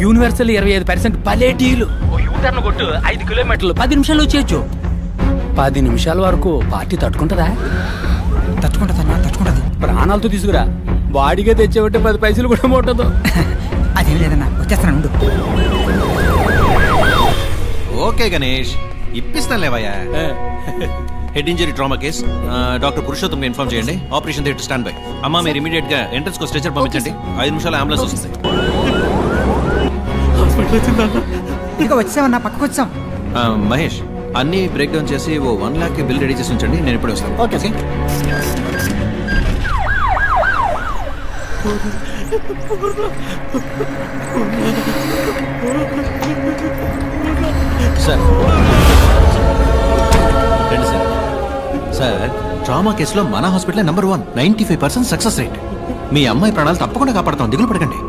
Universal 25% పలేటీలు. U turn కొట్టు 5 కిలోమీటర్లు 10 నిమిషాలు వచ్చేయచ్చు. 10 నిమిషాల వరకు పార్టీ తట్టుకుంటుందా? తట్టుకుంటది. ప్రాణాలతో తీసుకురా. బాడీగా తెచ్చేవంటే 10 పైసలు కూడా ముట్టదు. అదేం లేదన్నా, వచ్చేస్తాను. ఓకే గణేష్, ఇప్పిస్తాను లేవయ్యా. Head injury trauma case. Doctor Purushottam inform చేయండి. Operation theatre stand by. అమ్మా మీరు ఇమీడియట్ గా ఎంట్రన్స్ కు స్ట్రెచర్ పంపించండి. 5 నిమిషాలు అంబులెన్స్ వస్తుంది. ఇంకా వచ్చామన్నా, పక్కకు వచ్చాం. మహేష్, అన్ని బ్రేక్ డౌన్ చేసి ఓ 1 lakh బిల్ రెడీ చేసి ఉంచండి. నేను ఇప్పుడే వస్తాను. Okay sir. రండి సార్. సార్, ట్రామా కేసులో మన హాస్పిటల్ నెంబర్ 1, 95% సక్సెస్ రేట్. మీ అమ్మాయి ప్రాణాలు తప్పకుండా కాపాడతాం, దిగులు పడకండి.